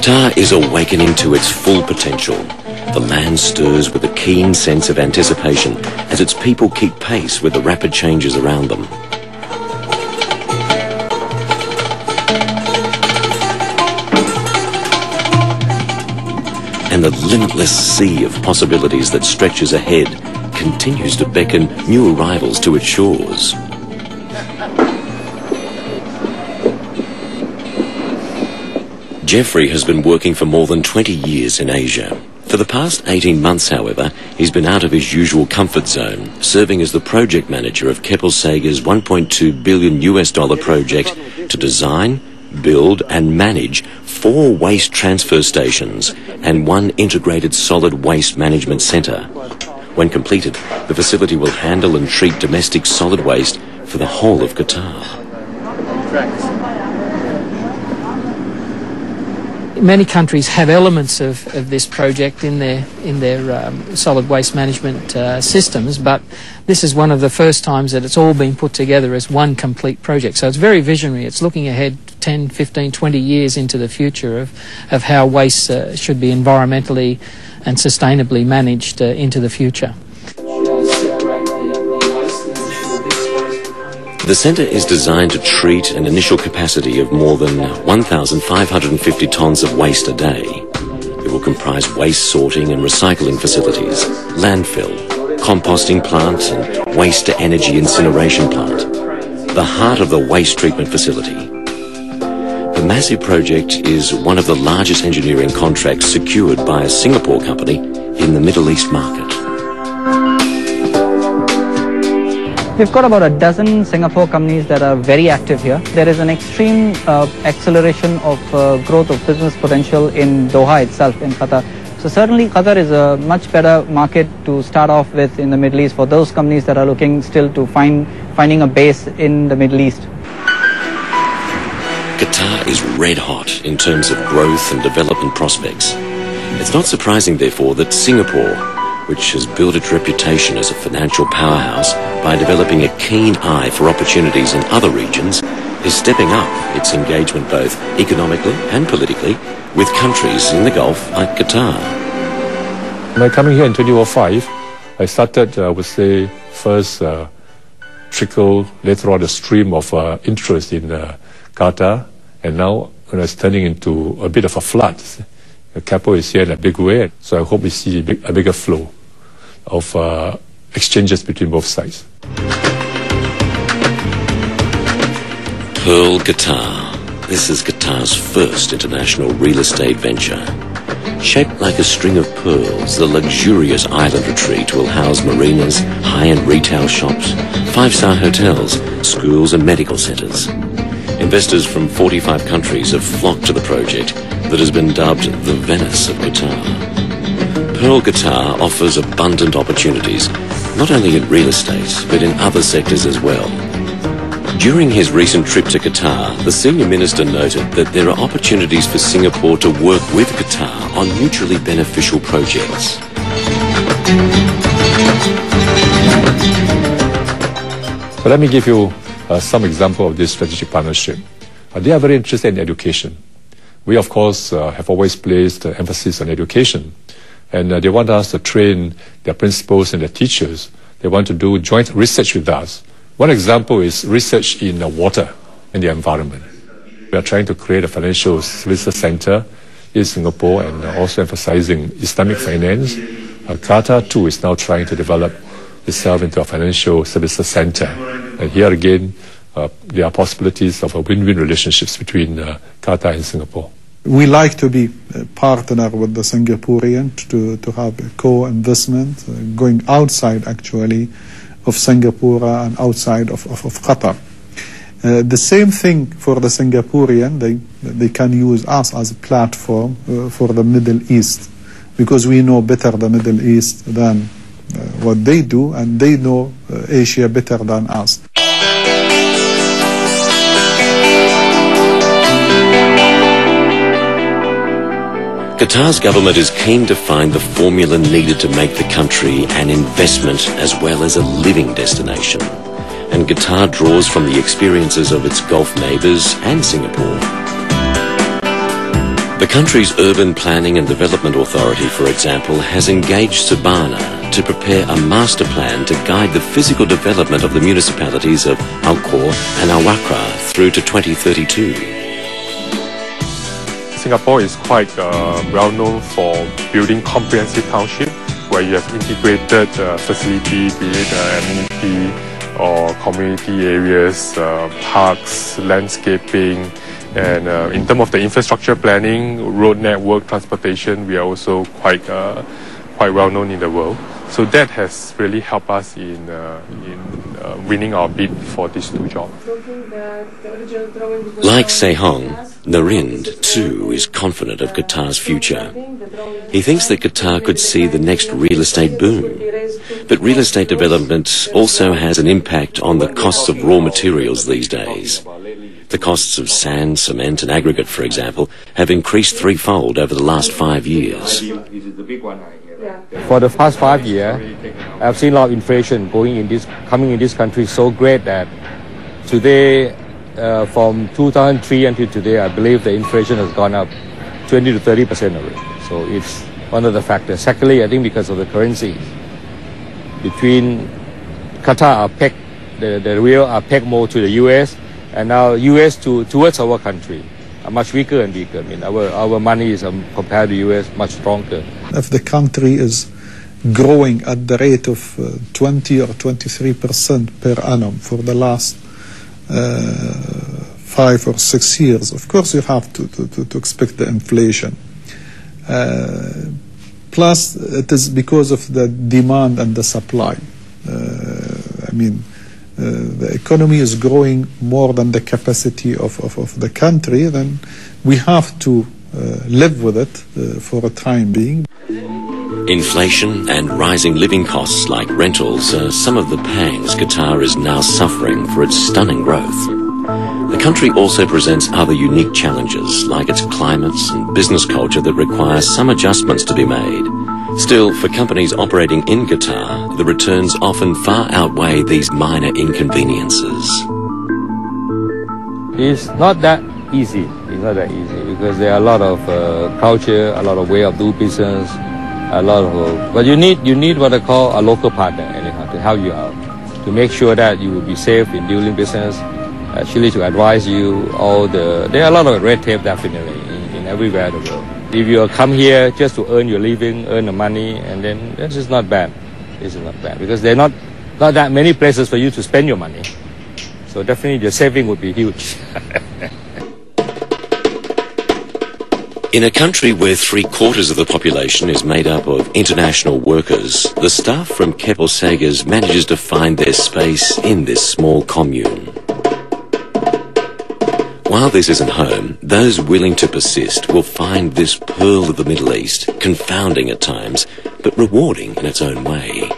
Qatar is awakening to its full potential. The land stirs with a keen sense of anticipation as its people keep pace with the rapid changes around them. And the limitless sea of possibilities that stretches ahead continues to beckon new arrivals to its shores. Jeffrey has been working for more than 20 years in Asia. For the past 18 months, however, he's been out of his usual comfort zone, serving as the project manager of Keppel Sager's $1.2 billion project to design, build and manage 4 waste transfer stations and 1 integrated solid waste management centre. When completed, the facility will handle and treat domestic solid waste for the whole of Qatar. Many countries have elements of this project in their solid waste management systems, but this is one of the first times that it's all been put together as one complete project. So it's very visionary. It's looking ahead 10, 15, 20 years into the future of how waste should be environmentally and sustainably managed into the future. The centre is designed to treat an initial capacity of more than 1,550 tonnes of waste a day. It will comprise waste sorting and recycling facilities, landfill, composting plant and waste-to-energy incineration plant, the heart of the waste treatment facility. The massive project is one of the largest engineering contracts secured by a Singapore company in the Middle East market. We've got about a dozen Singapore companies that are very active here. There is an extreme acceleration of growth of business potential in Doha itself, in Qatar. So certainly Qatar is a much better market to start off with in the Middle East for those companies that are looking still to finding a base in the Middle East. Qatar is red hot in terms of growth and development prospects. It's not surprising, therefore, that Singapore, which has built its reputation as a financial powerhouse by developing a keen eye for opportunities in other regions, is stepping up its engagement both economically and politically with countries in the Gulf like Qatar. By coming here in 2005, I started, I would say, first trickle, later on a stream of interest in Qatar, and now when it's turning into a bit of a flood. Keppel is here in a big way, so I hope we see a bigger flow of exchanges between both sides. Pearl Qatar. This is Qatar's first international real estate venture. Shaped like a string of pearls, the luxurious island retreat will house marinas, high-end retail shops, 5-star hotels, schools and medical centres. Investors from 45 countries have flocked to the project that has been dubbed the Venice of Qatar. Pearl Qatar offers abundant opportunities, not only in real estate, but in other sectors as well. During his recent trip to Qatar, the senior minister noted that there are opportunities for Singapore to work with Qatar on mutually beneficial projects. So let me give you some example of this strategic partnership. They are very interested in education. We, of course, have always placed emphasis on education, and they want us to train their principals and their teachers. They want to do joint research with us. One example is research in water and the environment. We are trying to create a financial services center in Singapore and also emphasizing Islamic finance. Qatar, too, is now trying to develop itself into a financial services center. And here again, there are possibilities of a win-win relationships between Qatar and Singapore. We like to be a partner with the Singaporean to have a co-investment going outside actually of Singapore and outside of Qatar. The same thing for the Singaporean, they can use us as a platform for the Middle East, because we know better the Middle East than what they do, and they know Asia better than us. Qatar's government is keen to find the formula needed to make the country an investment as well as a living destination. And Qatar draws from the experiences of its Gulf neighbours and Singapore. The country's Urban Planning and Development Authority, for example, has engaged Sabana to prepare a master plan to guide the physical development of the municipalities of Angkor and Awakra through to 2032. Singapore is quite well known for building comprehensive township where you have integrated facility, be it amenity or community areas, parks, landscaping, and in terms of the infrastructure planning, road network, transportation, we are also quite well known in the world. So that has really helped us in winning our bid for these two jobs. Like Sehong, Narind too is confident of Qatar's future. He thinks that Qatar could see the next real estate boom. But real estate development also has an impact on the costs of raw materials these days. The costs of sand, cement and aggregate, for example, have increased threefold over the last 5 years. For the past 5 years, I've seen a lot of inflation coming in this country so great that today, from 2003 until today, I believe the inflation has gone up 20 to 30% already. So it's one of the factors. Secondly, I think because of the currency. Between Qatar are pegged, the real are pegged more to the US, and now US towards our country are much weaker and weaker. I mean, our money is compared to US much stronger. If the country is growing at the rate of 20 or 23% per annum for the last 5 or 6 years, of course you have to expect the inflation. Plus, it is because of the demand and the supply. The economy is growing more than the capacity of the country, then we have to live with it for a time being. Inflation and rising living costs like rentals are some of the pangs Qatar is now suffering for its stunning growth. The country also presents other unique challenges like its climates and business culture that require some adjustments to be made. Still, for companies operating in Qatar, the returns often far outweigh these minor inconveniences. It's not that easy. It's not that easy because there are a lot of culture, a lot of way of doing business, a lot of. But you need what I call a local partner anyhow to help you out, to make sure that you will be safe in doing business. Actually, to advise you there are a lot of red tape definitely in everywhere in the world. If you come here just to earn your living, earn the money, and then this is not bad. This is not bad because there are not that many places for you to spend your money. So definitely the saving would be huge. In a country where 3/4 of the population is made up of international workers, the staff from Keppel Saggers manages to find their space in this small commune. While this isn't home, those willing to persist will find this pearl of the Middle East confounding at times, but rewarding in its own way.